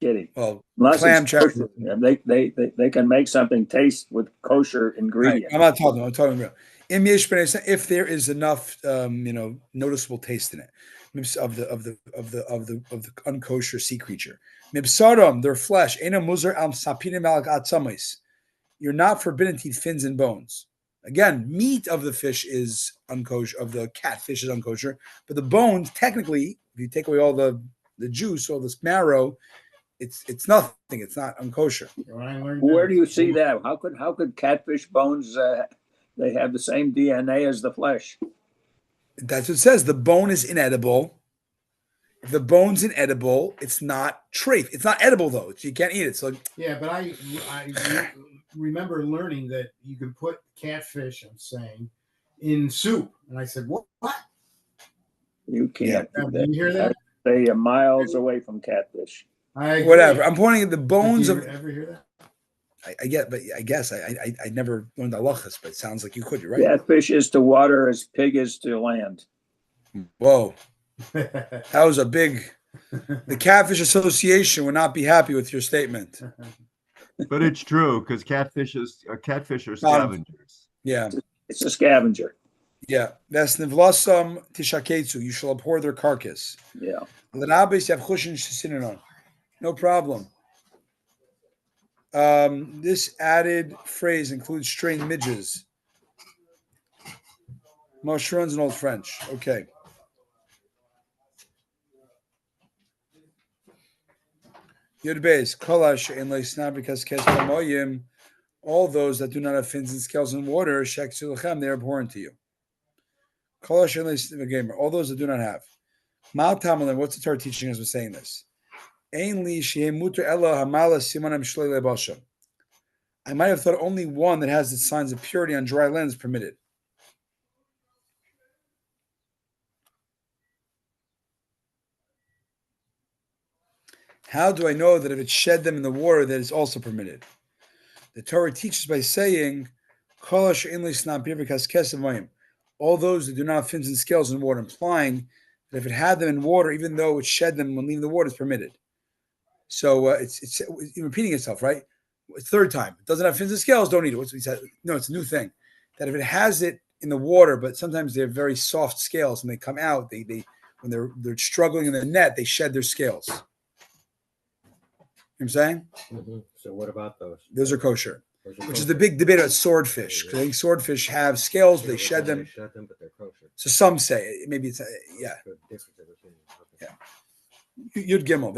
[SPEAKER 4] Kidding.
[SPEAKER 1] Well,
[SPEAKER 4] unless
[SPEAKER 1] clam chowder.
[SPEAKER 4] They can make something taste with kosher ingredients.
[SPEAKER 1] Right. I'm talking about if there is enough, noticeable taste in it of the unkosher sea creature. Mibsaram, their flesh. You're not forbidden to eat fins and bones. Again, meat of the fish is unkosher, of the catfish is unkosher, but the bones, technically, if you take away all the juice, all this marrow, it's nothing. It's not unkosher.
[SPEAKER 4] Where do you see that? How could catfish bones? They have the same DNA as the flesh.
[SPEAKER 1] That's what it says. The bone is inedible. If the bone's inedible, it's not treif. It's not edible though. You can't eat it. So
[SPEAKER 3] yeah, but I remember learning that you can put catfish, I'm saying, in soup, and I said, "What?
[SPEAKER 4] You can't."
[SPEAKER 3] Yeah. Did you hear that?
[SPEAKER 4] They are miles away from catfish.
[SPEAKER 1] Whatever. I'm pointing at the bones
[SPEAKER 3] Did you ever hear that?
[SPEAKER 1] I get, but I guess I never learned halachas, but it sounds like you could. You're right.
[SPEAKER 4] Catfish is to water as pig is to land.
[SPEAKER 1] Whoa, that was a big. The Catfish Association would not be happy with your statement.
[SPEAKER 2] But it's true because catfish are scavengers.
[SPEAKER 1] Yeah,
[SPEAKER 4] It's a scavenger.
[SPEAKER 1] yeah. Vesnivlasam tishaketsu. You shall abhor their carcass.
[SPEAKER 4] Yeah.
[SPEAKER 1] L'rabis yavchushin shesinon. No problem. This added phrase includes strained midges. Mushrooms in Old French. Okay. Yud Beis, Kolash and Leisna because Kesamoyim, all those that do not have fins and scales in water, Shek Sulachem, they are abhorrent to you. Kolash and Leisna, all those that do not have. Mal Tamalin, what's the Torah teaching us with saying this? Ein li shehemuter ella hamala simanim shlei lebasha. I might have thought only one that has the signs of purity on dry land is permitted. How do I know that if it shed them in the water, that it's also permitted? The Torah teaches by saying, all those that do not have fins and scales in water, implying that if it had them in water, even though it shed them when leaving the water, it's permitted. So it's repeating itself, right? Third time. It doesn't have fins and scales, don't eat it. What's he said? No, it's a new thing. That if it has it in the water, but sometimes they're very soft scales and they come out, they when they're struggling in the net, they shed their scales. You know what I'm saying?
[SPEAKER 5] Mm-hmm. So what about those?
[SPEAKER 1] Those are kosher, which is the big debate about swordfish. Because I think swordfish have scales, but they shed them.
[SPEAKER 5] But they're kosher.
[SPEAKER 1] So some say maybe it's yeah. Yeah. Yud Gimel.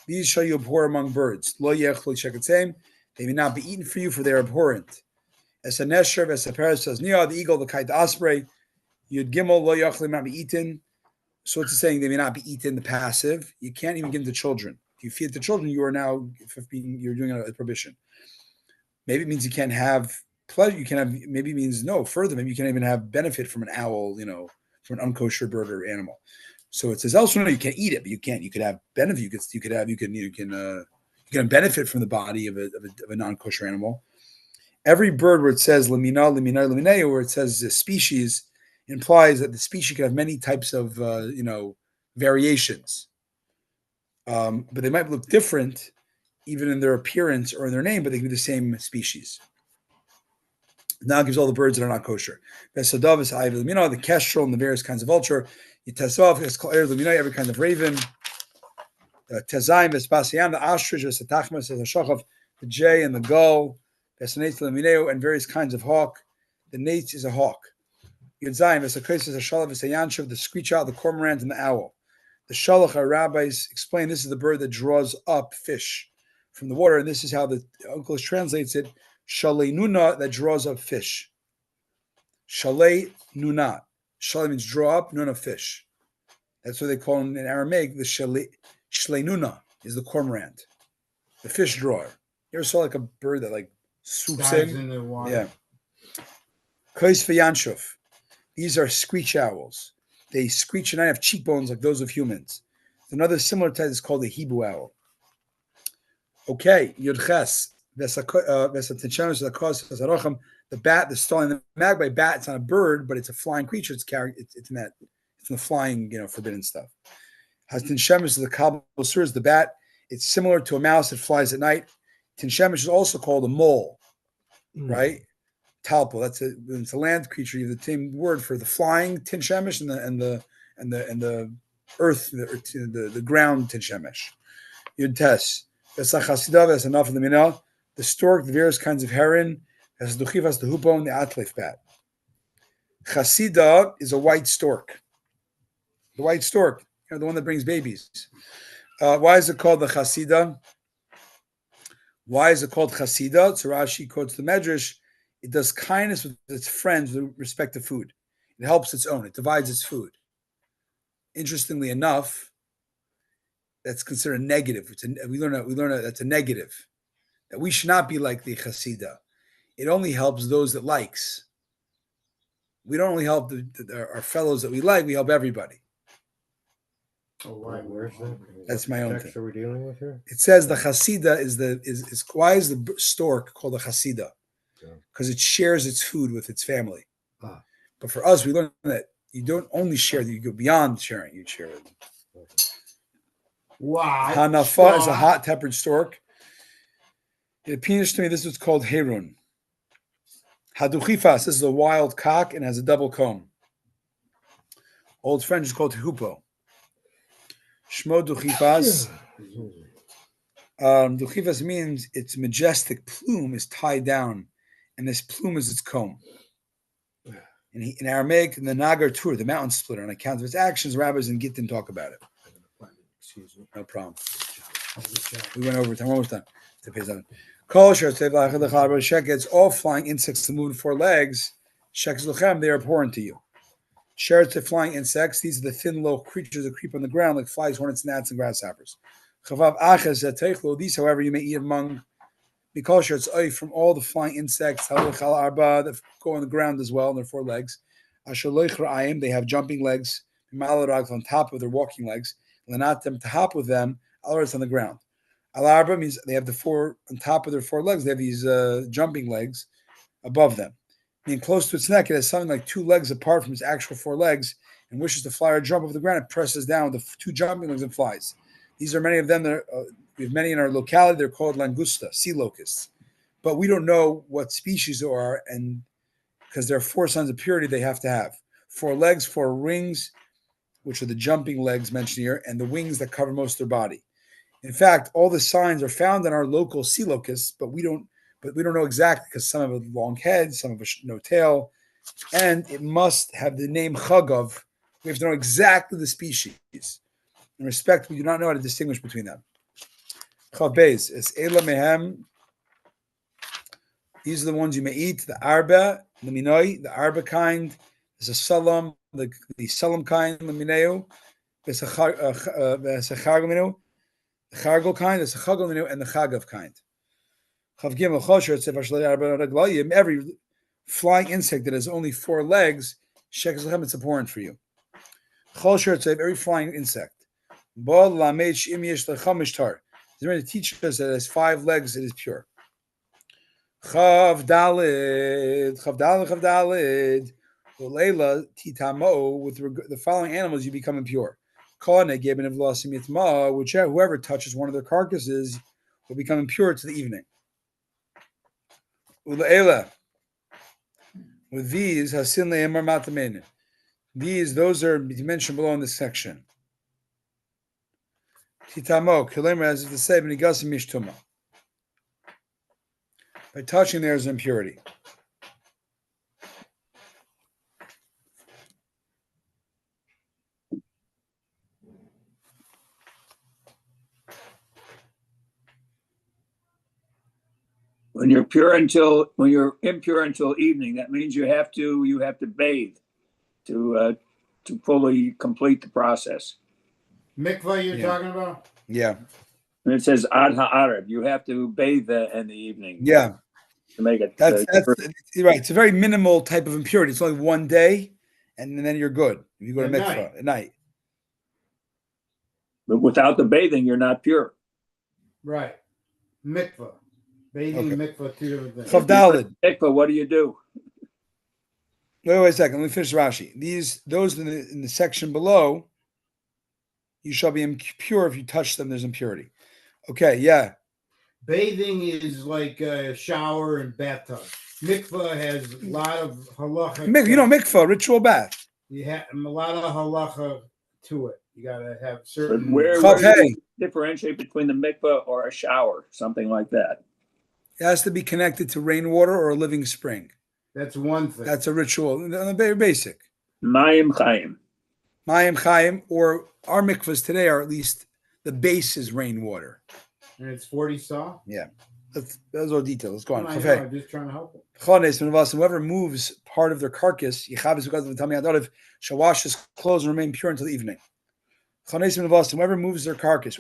[SPEAKER 1] These shall you abhor among birds. Lo yechlu shekatzem. They may not be eaten for you, for they are abhorrent. As a nesher, as a parrot says, the eagle, the kite, the osprey. Yud Gimel lo yechlu may not be eaten. So it's saying they may not be eaten, the passive. You can't even give them to children. If you feed the children, you are now you're doing a prohibition. Maybe it means you can't have pleasure. You can have, maybe it means no, further, maybe you can't even have benefit from an owl, from an unkosher bird or animal. So it says elsewhere, no, you can't eat it, but you can't. You could have benefit. You can benefit from the body of a non-kosher animal. Every bird where it says lamina, where it says species, implies that the species could have many types of variations, but they might look different even in their appearance or in their name, but they can be the same species. Now it gives all the birds that are not kosher. The kestrel and the various kinds of vulture. Every kind of raven. Tezayim, the ostrich, the jay and the gull, and various kinds of hawk. The nate is a hawk. The screech owl, the cormorant, and the owl. The shalach, our rabbis explain, this is the bird that draws up fish from the water, and this is how the Uncle translates it: shalei nuna, that draws up fish. Shalei nuna. Shalei means draw up, nuna fish. That's what they call in Aramaic. The shalei nuna is the cormorant, the fish drawer. You ever saw like a bird that like swoops
[SPEAKER 3] in the water?
[SPEAKER 1] Yeah. Kais v'yanshuf. These are screech owls. They screech and I have cheekbones like those of humans. Another similar type is called a Hebrew owl. Okay, Yudches. The bat, the stallion, the magpie bat, it's not a bird, but it's a flying creature. It's in that, it's in the flying, forbidden stuff. Hastin Shemesh is the Kabbalah is the bat. It's similar to a mouse that flies at night. Tin Shemesh is also called a mole, right? Talpo, it's a land creature. You have the same word for the flying tin shemesh and the earth, the ground tin shemesh. Yud tes. That's enough of the mina. The stork, the various kinds of heron, as the duchivas, the hupon, the atlif bat. Chasida is a white stork. The white stork, the one that brings babies. Why is it called the chasida? Why is it called chasida? So Rashi quotes the Medrash. It does kindness with its friends with respect to food. It helps its own. It divides its food. Interestingly enough, that's considered a negative. We learn that that's a negative. That we should not be like the Chasida. It only helps those that likes. We don't only help our fellows that we like. We help everybody.
[SPEAKER 5] Where's that?
[SPEAKER 1] That's my own
[SPEAKER 5] text
[SPEAKER 1] thing.
[SPEAKER 5] are we dealing with here?
[SPEAKER 1] It says the chasida is why is the stork called a chasida? Because it shares its food with its family.
[SPEAKER 5] Ah.
[SPEAKER 1] But for us, we learn that you don't only share; you go beyond sharing. You share it.
[SPEAKER 3] Wow.
[SPEAKER 1] Hanafa is a hot-tempered stork. It appears to me this is called herun. Haduchifas, this is a wild cock and has a double comb. Old French is called hupo. Shmo duchifas. Duchifas means its majestic plume is tied down, and this plume is its comb. In Aramaic, in the Nagar Tur, the mountain splitter, on account of its actions, rabbis and Gittin talk about it.
[SPEAKER 5] Excuse me.
[SPEAKER 1] No problem. We went over time. One more time. It's all flying insects that move in 4 legs. They are abhorrent to you. Sherets are flying insects. These are the thin little creatures that creep on the ground like flies, hornets, gnats, and grasshoppers. These, however, you may eat among from all the flying insects that go on the ground as well, and their 4 legs. They have jumping legs on top of their walking legs. To hop with them, on the ground. Al-arba means they have the 4 on top of their 4 legs. They have these jumping legs above them. Being close to its neck, it has something like 2 legs apart from its actual 4 legs, and wishes to fly or jump over the ground. It presses down with the 2 jumping legs and flies. These are many of them. We have many in our locality. They're called langusta, sea locusts. But we don't know what species they are, and because there are 4 signs of purity they have to have. 4 legs, 4 rings, which are the jumping legs mentioned here, and the wings that cover most of their body. In fact, all the signs are found in our local sea locusts, but we don't know exactly because some have a long head, some have no tail, and it must have the name Chagav. We have to know exactly the species. In respect, we do not know how to distinguish between them. Chavbez is Ela Mehem. These are the ones you may eat. The Arba, the Minoi, the Arba kind. There's a Salam, the Salam kind, the Mineo. There's a Chargaminu. The Chargol kind, there's a Chagaminu, and the Chagav kind. Chav Gimel Chosher, every flying insect that has only 4 legs, it's abhorrent for you. Chosher, every flying insect. Bol Lamed Shim Yesh Lechamishtar. He's going to teach us that it has 5 legs, it is pure. Chav Dalid. Uleila Titamo. With the following animals, you become impure. Whoever touches one of their carcasses will become impure to the evening. Uleila. With these, Hasin Le'emar Matamin. Those are mentioned below in this section. Titamo, Kilemer, as if to say, Benigasim Mishtuma. By touching, there is impurity.
[SPEAKER 4] When you're impure until evening, that means you have to bathe to fully complete the process.
[SPEAKER 3] Mikvah you're talking about?
[SPEAKER 1] Yeah.
[SPEAKER 4] And it says ad ha'arab. You have to bathe in the evening.
[SPEAKER 1] Yeah.
[SPEAKER 4] To make it.
[SPEAKER 1] That's right. It's a very minimal type of impurity. It's only 1 day, and then you're good. If you go to mikvah at night.
[SPEAKER 4] But without the bathing, you're not pure.
[SPEAKER 3] Right. Mikvah. Bathing and mikvah, 2 different things.
[SPEAKER 4] Mikvah, what do you do?
[SPEAKER 1] Wait a second. Let me finish Rashi. Those in the section below, you shall be impure if you touch them. There's impurity. Okay, yeah.
[SPEAKER 3] Bathing is like a shower and bathtub. Mikvah has a lot of halacha.
[SPEAKER 1] Mikvah, ritual bath.
[SPEAKER 3] You have a lot of halacha to it. You got to have certain.
[SPEAKER 4] Where do you differentiate between the mikvah or a shower, something like that?
[SPEAKER 1] It has to be connected to rainwater or a living spring.
[SPEAKER 3] That's one thing.
[SPEAKER 1] That's a ritual. Very basic.
[SPEAKER 4] Mayim Chaim.
[SPEAKER 1] Mayim Chaim, or our mikvahs today are at least the base is rainwater.
[SPEAKER 3] And it's 40 saw?
[SPEAKER 1] Yeah. Those are details. Let's go on.
[SPEAKER 3] I'm just trying to help them.
[SPEAKER 1] Whoever moves part of their carcass, shall wash his clothes and remain pure until the evening. Whoever moves their carcass,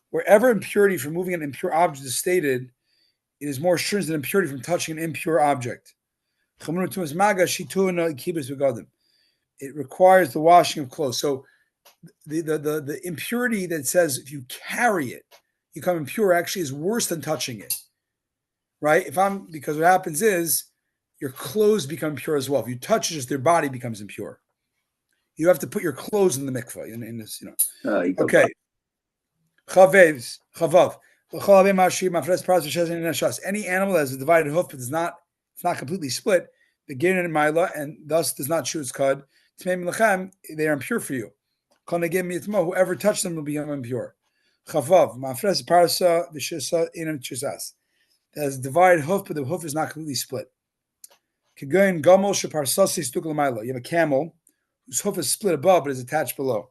[SPEAKER 1] wherever impurity from moving an impure object is stated, it is more stringent than impurity from touching an impure object. It requires the washing of clothes. So the impurity that says if you carry it, you become impure actually is worse than touching it, right? Because what happens is your clothes become pure as well. If you touch it, just their body becomes impure. You have to put your clothes in the mikvah in this, Okay. Chavav. Any animal that has a divided hoof but it's not completely split, the gain in Mila and thus does not chew its cud, they are impure for you. Whoever touched them will become impure. Chavav. That has a divided hoof, but the hoof is not completely split. You have a camel whose hoof is split above but is attached below.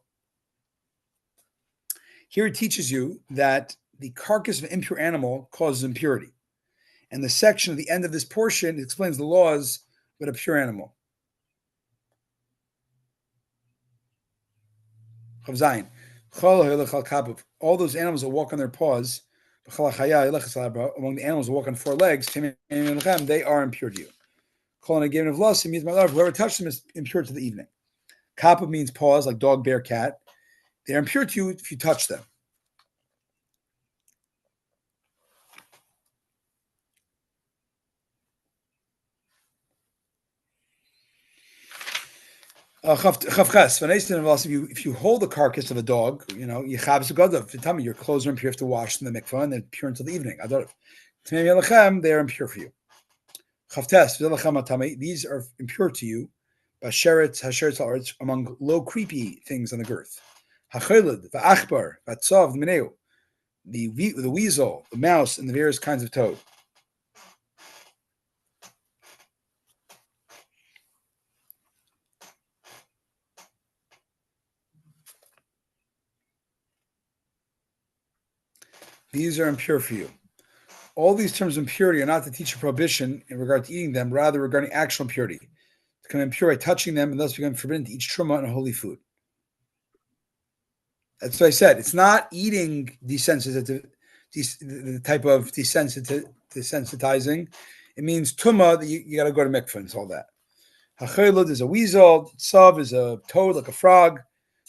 [SPEAKER 1] Here it teaches you that the carcass of an impure animal causes impurity. And the section at the end of this portion explains the laws of a pure animal. All those animals that walk on their paws, among the animals that walk on four legs, they are impure to you. Whoever touched them is impure to the evening. Kappa means paws, like dog, bear, cat. They are impure to you if you touch them. If you hold the carcass of a dog, your clothes are impure, you have to wash them in the mikvah, and they're pure until the evening. They are impure for you. These are impure to you, among low, creepy things on the girth. The weasel, the mouse, and the various kinds of toad. These are impure for you. All these terms of impurity are not to teach a prohibition in regard to eating them, rather regarding actual impurity. To become impure by touching them and thus become forbidden to eat truma and holy food. That's what I said. It's not eating the type of desensitizing. It means tumah that you got to go to mikvah and all that. Hachelud is a weasel. Tzav is a toad, like a frog.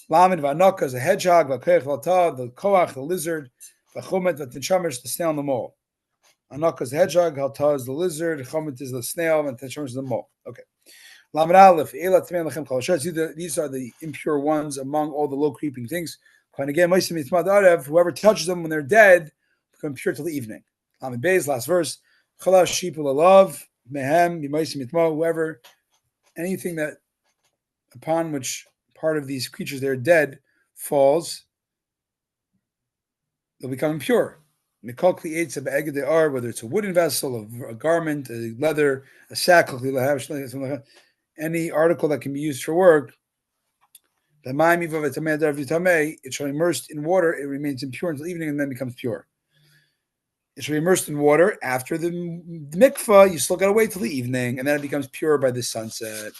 [SPEAKER 1] Lamed v'anaka is a hedgehog. V'koach l'ta, the koach, the lizard. V'chomet v'tinshamish, the snail and the mole. Anaka is the hedgehog. Halta is the lizard. Chomet is the snail. And tinshamish is the mole. Okay. Lamed aleph, eila tmein lechem kol. These are the impure ones among all the low creeping things. Whoever touches them when they're dead become pure till the evening. Lamed beis, last verse. Chalash sheepul alav mehem b'maisim mitma. Whoever, anything that upon which part of these creatures that are dead falls, they'll become impure. Whether it's a wooden vessel, a garment, a leather, a sack, any article that can be used for work, it shall be immersed in water, it remains impure until evening and then becomes pure. It shall be immersed in water after the mikvah, you still got to wait till the evening, and then it becomes pure by the sunset.